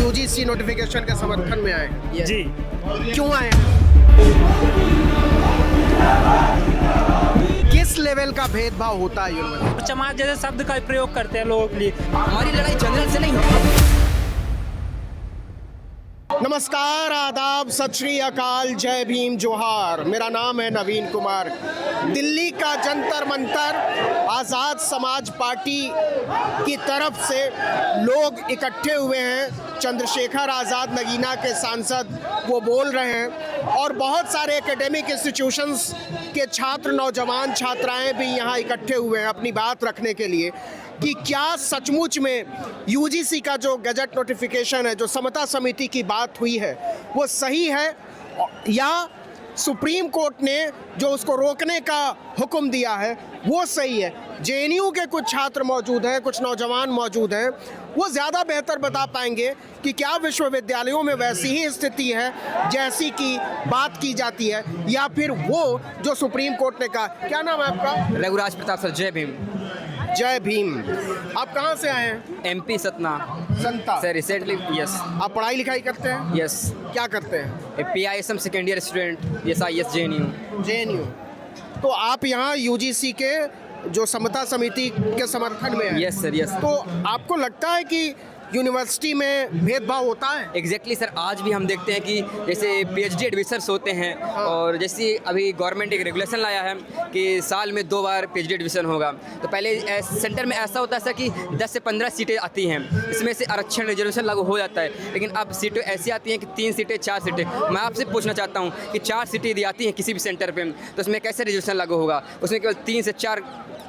UGC notification के समर्थन में आए हैं। जी। क्यों आए हैं? किस लेवल का भेदभाव होता है यूनिवर्सिटी? समाज जैसे शब्द का प्रयोग करते हैं लोगों के लिए। हमारी लड़ाई जनरल से नहीं होती। नमस्कार, आदाब, सत श्री अकाल, जय भीम, जोहार। मेरा नाम है नवीन कुमार। दिल्ली का जंतर मंतर आज़ाद समाज पार्टी की तरफ से लोग इकट्ठे हुए हैं। चंद्रशेखर आज़ाद नगीना के सांसद वो बोल रहे हैं और बहुत सारे एकेडमिक इंस्टीट्यूशंस के छात्र, नौजवान छात्राएं भी यहाँ इकट्ठे हुए हैं अपनी बात रखने के लिए कि क्या सचमुच में यूजीसी का जो गजट नोटिफिकेशन है, जो समता समिति की बात हुई है, वो सही है या सुप्रीम कोर्ट ने जो उसको रोकने का हुक्म दिया है वो सही है। जेएनयू के कुछ छात्र मौजूद हैं, कुछ नौजवान मौजूद हैं, वो ज़्यादा बेहतर बता पाएंगे कि क्या विश्वविद्यालयों में वैसी ही स्थिति है जैसी की बात की जाती है या फिर वो जो सुप्रीम कोर्ट ने कहा। क्या नाम है आपका? रघुराज प्रताप सर, जय भीम। जय भीम। आप कहाँ से आए हैं? एमपी सतना संता सर, रिसेंटली। यस। आप पढ़ाई लिखाई करते हैं? यस। क्या करते हैं? PISM second year student. Yes, IS JNU। JNU. तो आप यहाँ यूजीसी के जो समता समिति के समर्थन में हैं। Yes sir, yes. तो आपको लगता है कि यूनिवर्सिटी में भेदभाव होता है? एग्जैक्टली सर, आज भी हम देखते हैं कि जैसे PhD एडमिशन्स होते हैं और जैसे अभी गवर्नमेंट एक रेगुलेशन लाया है कि साल में 2 बार PhD एडमिशन होगा। तो पहले सेंटर में ऐसा होता है सर कि 10 से 15 सीटें आती हैं, इसमें से आरक्षण रिजर्वेशन लागू हो जाता है। लेकिन अब सीटें ऐसी आती हैं कि 3 सीटें 4 सीटें। मैं आपसे पूछना चाहता हूँ कि 4 सीटें यदि आती हैं किसी भी सेंटर पर, तो उसमें कैसे रिजर्वेशन लागू होगा? उसमें केवल 3 से 4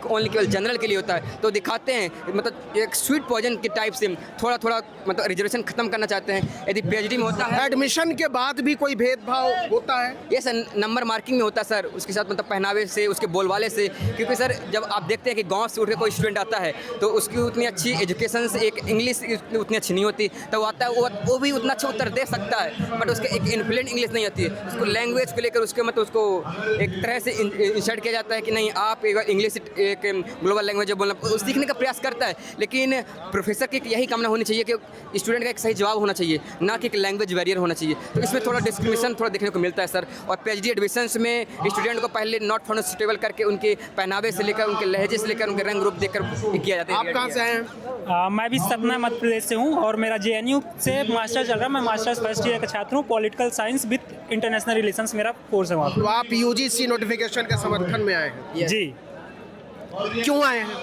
ओनली केवल जनरल के लिए होता है। तो दिखाते हैं मतलब एक स्वीट पॉइजन के टाइप से थोड़ा थोड़ा मतलब रिजर्वेशन खत्म करना चाहते हैं। यदि PhD में होता है, एडमिशन के बाद भी कोई भेदभाव होता है? ये सर नंबर मार्किंग में होता है सर, उसके साथ मतलब पहनावे से, उसके बोलवाले से। क्योंकि सर जब आप देखते हैं कि गांव से उठ के कोई स्टूडेंट आता है तो उसकी उतनी अच्छी एजुकेशन से, एक इंग्लिश उतनी अच्छी नहीं होती, तो वो आता है वो भी उतना अच्छा उत्तर दे सकता है, बट उसके एक इन्फ्लुएंट इंग्लिश नहीं आती है। उसको लैंग्वेज को लेकर उसके मतलब उसको एक तरह से इंसर्ट किया जाता है कि नहीं, आप इंग्लिश एक ग्लोबल लैंग्वेज बोलना, सीखने का प्रयास करता है। लेकिन प्रोफेसर की यही कामना होनी चाहिए कि स्टूडेंट का एक सही जवाब होना चाहिए, ना कि एक लैंग्वेज बैरियर होना चाहिए। तो इसमें थोड़ा डिस्क्रिमिनेशन थोड़ा देखने को मिलता है सर। और PhD एडमिशन्स में स्टूडेंट को पहले नॉट फाउंड सुटेबल करके उनके पहनावे से लेकर, उनके लहजे से लेकर, उनके रंग रूप देखकर किया जाता है। आप कहाँ से हैं? मैं भी सतना मध्य प्रदेश से हूँ और मेरा JNU से मास्टर चल रहा है। मैं मास्टर्स फर्स्ट ईयर का छात्र हूँ। Political science with international relations मेरा कोर्स है वहाँ तो आप यूजीसी नोटिफिकेशन के समर्थन में आए हैं। Yes. जी। क्यों आए हैं?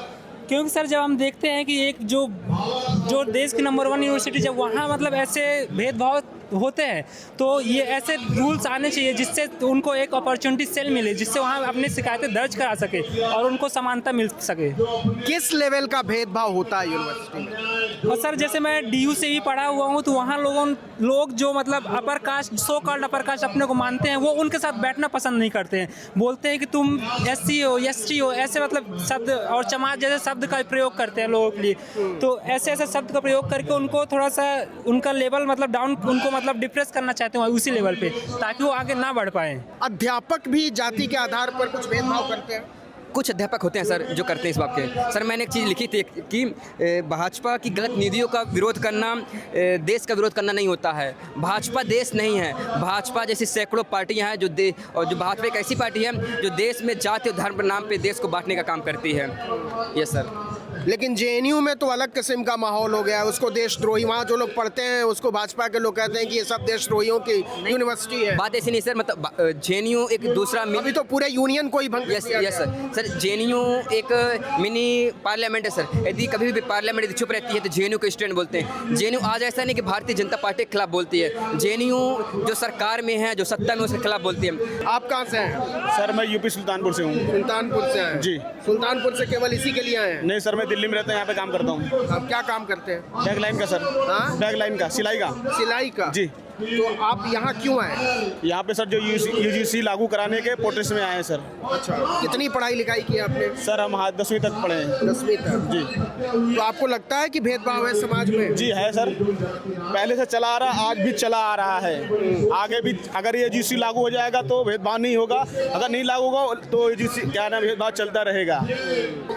क्योंकि सर जब हम देखते हैं कि एक जो देश की नंबर 1 यूनिवर्सिटी, जब वहाँ मतलब ऐसे भेदभाव होते हैं तो ये ऐसे रूल्स आने चाहिए जिससे उनको एक अपॉर्चुनिटी सेल मिले, जिससे वहाँ अपनी शिकायतें दर्ज करा सके और उनको समानता मिल सके। किस लेवल का भेदभाव होता है यूनिवर्सिटी में? और सर जैसे मैं DU से भी पढ़ा हुआ हूँ, तो वहाँ लोग जो मतलब upper caste, so called upper caste अपने को मानते हैं, वो उनके साथ बैठना पसंद नहीं करते हैं। बोलते हैं कि तुम SC हो, ST हो, ऐसे मतलब शब्द और समाज जैसे शब्द का प्रयोग करते हैं लोगों के लिए। तो ऐसे ऐसे शब्द का प्रयोग करके उनको थोड़ा सा उनका लेवल मतलब डाउन, उनको मतलब डिप्रेस करना चाहते हैं उसी लेवल पे, ताकि वो आगे ना बढ़ पाए। अध्यापक भी जाति के आधार पर कुछ भेदभाव करते हैं? कुछ अध्यापक होते हैं सर जो करते हैं इस बात के। सर मैंने एक चीज़ लिखी थी कि भाजपा की गलत नीतियों का विरोध करना देश का विरोध करना नहीं होता है। भाजपा देश नहीं है। भाजपा जैसी सैकड़ों पार्टियां हैं और जो भाजपा एक ऐसी पार्टी है जो देश में जाति और धर्म के नाम पे देश को बांटने का काम करती है। Yes sir. लेकिन JNU में तो अलग किस्म का माहौल हो गया है, उसको देशद्रोही, वहाँ जो लोग पढ़ते हैं उसको भाजपा के लोग कहते हैं कि ये सब देशद्रोहियों की यूनिवर्सिटी है। बात ऐसी नहीं सर, मतलब JNU एक दूसरा अभी तो पूरे यूनियन को ही भंग यस किया यस गया। सर JNU एक मिनी पार्लियामेंट है सर। यदि कभी भी पार्लियामेंट यदि चुप रहती है तो JNU के स्टूडेंट बोलते हैं। JNU आज ऐसा नहीं कि भारतीय जनता पार्टी के खिलाफ बोलती है। JNU जो सरकार में है, जो सत्ता में, उसके खिलाफ बोलती है। आप कहाँ से हैं? सर मैं यूपी सुल्तानपुर से हूँ। सुल्तानपुर से हैं? जी। सुल्तानपुर से केवल इसी के लिए आए हैं? नहीं सर, मैं दिल्ली में रहता हूँ, यहाँ पे काम करता हूँ। आप क्या काम करते हैं? बैक लाइन का सर। हाँ? बैक लाइन का, सिलाई का। सिलाई का? जी। तो आप यहाँ क्यों आए? यहाँ पे सर जो यूजीसी लागू कराने के प्रोटेस्ट में आए हैं सर। अच्छा, कितनी पढ़ाई लिखाई की आपने? सर हम 10वीं तक पढ़े हैं। 10वीं तक? जी। तो आपको लगता है कि भेदभाव है समाज में? जी है सर, पहले से चला आ रहा, आज भी चला आ रहा है। आगे भी अगर ये यूजीसी लागू हो जाएगा तो भेदभाव नहीं होगा, अगर नहीं लागू होगा तो यूजीसी क्या नाम भेदभाव चलता रहेगा।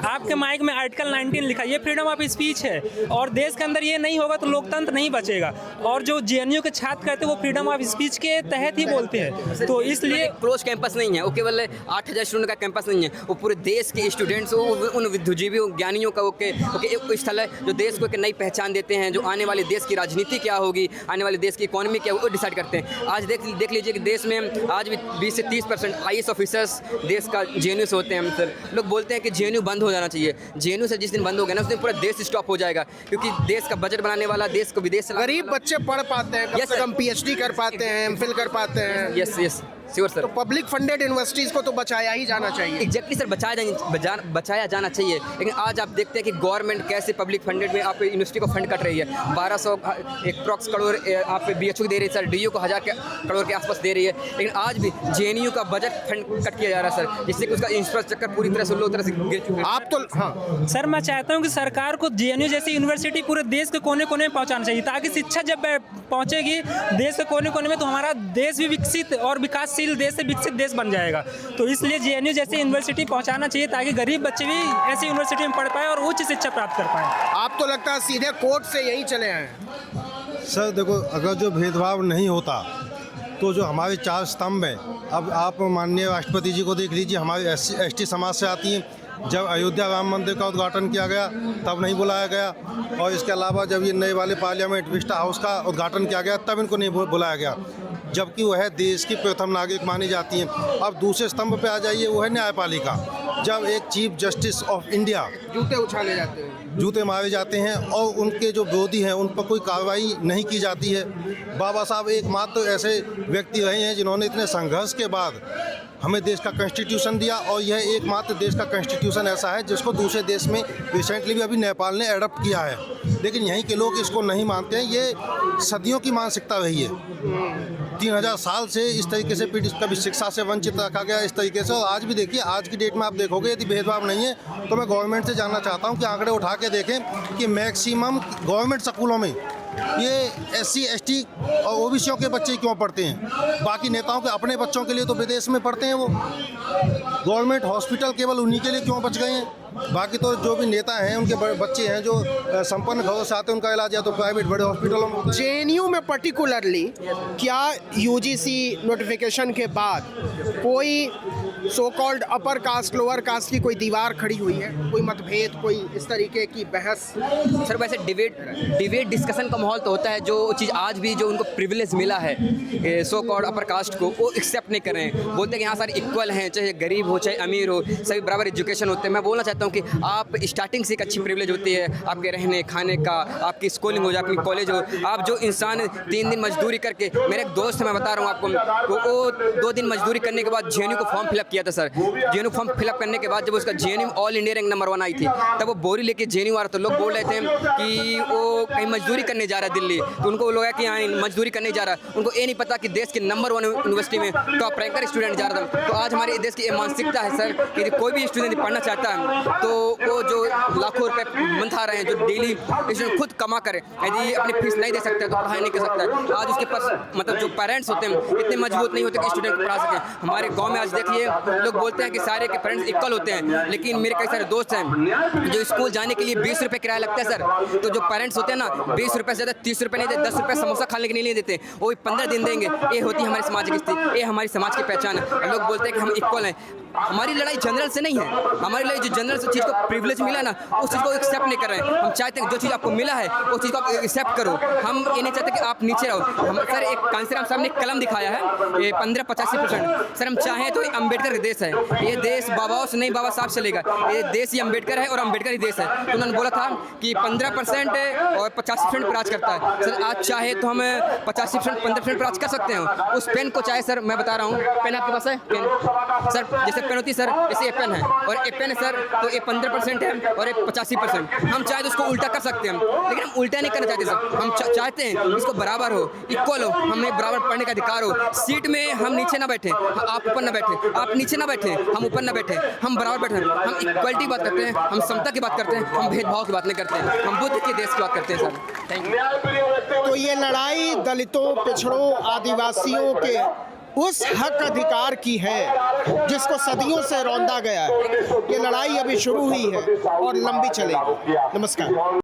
आपके माइक में आर्टिकल 19 लिखा है, ये फ्रीडम ऑफ स्पीच है और देश के अंदर ये नहीं होगा तो लोकतंत्र नहीं बचेगा। और जो जेएनयू के छात्र कहते हैं वो फ्रीडम ऑफ स्पीच के तहत ही बोलते हैं, तो इसलिए क्लोज कैंपस नहीं है, वो केवल 8000 स्टूडेंट का कैंपस नहीं है, वो पूरे देश के स्टूडेंट्स, उन विद्युजीवियों ज्ञानियों का एक स्थल है जो देश को एक नई पहचान देते हैं, जो आने वाले देश की राजनीति क्या होगी, आने वाले देश की इकोनॉमी क्या वो डिसाइड करते हैं। आज देख लीजिए कि देश में आज भी 20 से 30% IAS ऑफिसर्स देश का जेएनयू से होते हैं। सर लोग बोलते हैं कि जेएनयू बंद हो जाना चाहिए। जेएनयू से जिस दिन बंद हो गया ना उस दिन पूरा देश स्टॉप हो जाएगा, क्योंकि देश का बजट बनाने वाला, देश को विदेश से गरीब बच्चे पढ़ पाते हैं, कम Yes, से sir. कम PhD कर पाते हैं, MPhil कर पाते हैं। Yes sure sir. तो पब्लिक फंडेड यूनिवर्सिटीज को तो बचाया ही जाना चाहिए। एग्जैक्टली सर, बचाया जाना चाहिए, लेकिन आज आप देखते हैं कि गवर्नमेंट कैसे पब्लिक फंडेड में आप यूनिवर्सिटी को फंड कट रही है। 1200 अप्रॉक्स करोड़ आप BHU को दे रही है सर, DU को 1000 करोड़ के आसपास दे रही है, लेकिन आज भी जेएनयू का बजट फंड कट किया जा रहा है सर, जिससे कि उसका इंफ्रास्ट्रक्चर पूरी तरह से लो तरह से गिर चुका है। आप तो हाँ सर मैं चाहता हूं कि सरकार को जेएनयू जैसी यूनिवर्सिटी पूरे देश के कोने कोने में पहुंचाना चाहिए, ताकि शिक्षा जब पहुंचेगी देश के कोने कोने में तो हमारा देश भी विकसित और विकासशील देश से विकसित देश बन जाएगा। तो इसलिए जेएनयू जैसी यूनिवर्सिटी पहुंचाना चाहिए ताकि गरीब बच्चे भी ऐसी यूनिवर्सिटी में पढ़ पाए और उच्च शिक्षा प्राप्त कर पाए। आप तो लगता है सीधे कोर्ट से यहीं चले आए। सर देखो, अगर जो भेदभाव नहीं होता तो जो हमारे 4 स्तंभ हैं, अब आप माननीय राष्ट्रपति जी को देख लीजिए, हमारे ST समाज से आती हैं। जब अयोध्या राम मंदिर का उद्घाटन किया गया तब नहीं बुलाया गया, और इसके अलावा जब ये नए वाले पार्लियामेंट विस्टा हाउस का उद्घाटन किया गया तब इनको नहीं बुलाया गया, जबकि वह देश की प्रथम नागरिक मानी जाती हैं। अब दूसरे स्तंभ पे आ जाइए, वो है न्यायपालिका। जब एक चीफ जस्टिस ऑफ इंडिया जूते उछाले जाते हैं, जूते मारे जाते हैं और उनके जो विरोधी हैं उन पर कोई कार्रवाई नहीं की जाती है। बाबा साहब एकमात्र ऐसे व्यक्ति रहे हैं जिन्होंने इतने संघर्ष के बाद हमें देश का कॉन्स्टिट्यूशन दिया, और यह एकमात्र देश का कॉन्स्टिट्यूशन ऐसा है जिसको दूसरे देश में रिसेंटली भी अभी नेपाल ने एडॉप्ट किया है, लेकिन यहीं के लोग इसको नहीं मानते हैं। ये सदियों की मानसिकता रही है, 3000 साल से इस तरीके से कभी शिक्षा से वंचित रखा गया इस तरीके से। और आज भी देखिए, आज की डेट में आप देखोगे यदि भेदभाव नहीं है तो मैं गवर्नमेंट से जानना चाहता हूँ कि आंकड़े उठा के देखें कि मैक्सिमम गवर्नमेंट स्कूलों में ये SC ST और OBCओं के बच्चे क्यों पढ़ते हैं। बाकी नेताओं के अपने बच्चों के लिए तो विदेश में पढ़ते हैं, वो गवर्नमेंट हॉस्पिटल केवल उन्हीं के लिए क्यों बच गए हैं। बाकी तो जो भी नेता हैं उनके बच्चे हैं जो संपन्न घरों से आते हैं, उनका इलाज या तो प्राइवेट बड़े हॉस्पिटलों में। जेएनयू में पर्टिकुलरली क्या UGC नोटिफिकेशन के बाद कोई so called upper caste lower caste की कोई दीवार खड़ी हुई है, कोई मतभेद, कोई इस तरीके की बहस? सर वैसे डिबेट डिस्कशन का माहौल तो होता है, जो चीज़ आज भी जो उनको प्रिविलेज मिला है सो कॉल्ड अपर कास्ट को, वो एक्सेप्ट नहीं कर रहे हैं। बोलते हैं कि यहाँ सारे इक्वल हैं, चाहे गरीब हो चाहे अमीर हो, सभी बराबर एजुकेशन होते हैं। मैं बोलना चाहता हूँ कि आप स्टार्टिंग से एक अच्छी प्रिविलेज होती है, आपके रहने खाने का, आपकी स्कूलिंग हो जाए, आपकी कॉलेज हो। आप जो इंसान 3 दिन मजदूरी करके, मेरे एक दोस्त है मैं बता रहा हूँ आपको, वो 2 दिन मजदूरी करने के बाद जेएनयू को फॉर्म फिलअप किया था सर। जेएनयू फॉर्म फिलअप करने के बाद जब उसका JNU all India rank number 1 आई थी, तब वो बोरी लेके जेएनयू आ रहा था। लोग बोल रहे थे कि वो कहीं मजदूरी करने जा रहा है दिल्ली, तो उनको लोग कि यहाँ मजदूरी करने जा रहा है। उनको ये नहीं पता कि देश के नंबर 1 यूनिवर्सिटी में टॉप रैंकर स्टूडेंट जा रहा था। तो आज हमारे देश की ये मानसिकता है सर कि यदि कोई भी स्टूडेंट पढ़ना चाहता है तो वो जो लाखों रुपए मंथा रहे हैं, जो डेली स्टूडेंट खुद कमा करे, यदि अपनी फीस नहीं दे सकता तो पढ़ाई नहीं कर सकता। आज उसके पास मतलब जो पेरेंट्स होते हैं इतने मजबूत नहीं होते कि स्टूडेंट को पढ़ा सकें। हमारे गाँव में आज देखिए लोग बोलते हैं कि सारे के पेरेंट्स इक्वल होते हैं, लेकिन मेरे कई सारे दोस्त हैं जो स्कूल जाने के लिए 20 रुपये किराया लगता है सर। तो जो पेरेंट्स होते हैं ना 20 रुपये से ज़्यादा 30 रुपये नहीं देते, 10 रुपये समोसा खाने के लिए नहीं देते, वो भी 15 दिन देंगे। ये होती है हमारी समाज की स्थिति, ये हमारी समाज की पहचान है। लोग बोलते हैं कि हम इक्वल हैं। हमारी लड़ाई जनरल से नहीं है, हमारी लड़ाई जो जनरल से चीज़ को प्रिविलेज मिला ना उस चीज़ को एक्सेप्ट नहीं कर रहे हैं। हम चाहते हैं जो चीज़ आपको मिला है उस चीज़ को आप एक्सेप्ट करो। हम ये नहीं चाहते कि आप नीचे रहो। हम सर एक कांसीराम साहब ने कलम दिखाया है, ये 15-85%। सर हम चाहें तो अम्बेडकर का देश है, ये देश बाबाओं से नहीं बाबा साहब से लेगा, ये देश ही अम्बेडकर है और अम्बेडकर ही देश है। तो उन्होंने बोला था कि 15% और 50% पर राज करता है। सर आज चाहे तो हम 50% 15% पर राज कर सकते हैं। उस पेन को चाहे सर मैं बता रहा हूँ, पेन आपके पास है? पेन सर जैसे पेन होती है सर, जैसे ये पेन है और एक पेन है सर, तो ये 15% है और एक 85%। हम चाहे तो उसको उल्टा कर सकते हैं, लेकिन हम उल्टा नहीं करना चाहते सर। हम चाहते हैं इसको बराबर हो, इक्वल हो, हमें बराबर पढ़ने का अधिकार हो। सीट में हम नीचे ना बैठे, आप ऊपर ना बैठे, आप नीचे ना बैठे, हम ऊपर ना बैठे, हम बराबर बैठे। हम इक्वलिटी की बात करते हैं, हम समता की बात करते हैं, हम भेदभाव की बात नहीं करते हैं, हम बुद्ध के देश की बात करते हैं सर। Thank you. तो ये लड़ाई दलितों, पिछड़ों, आदिवासियों के उस हक अधिकार की है जिसको सदियों से रौंदा गया है। ये लड़ाई अभी शुरू हुई है और लंबी चलेगी। नमस्कार।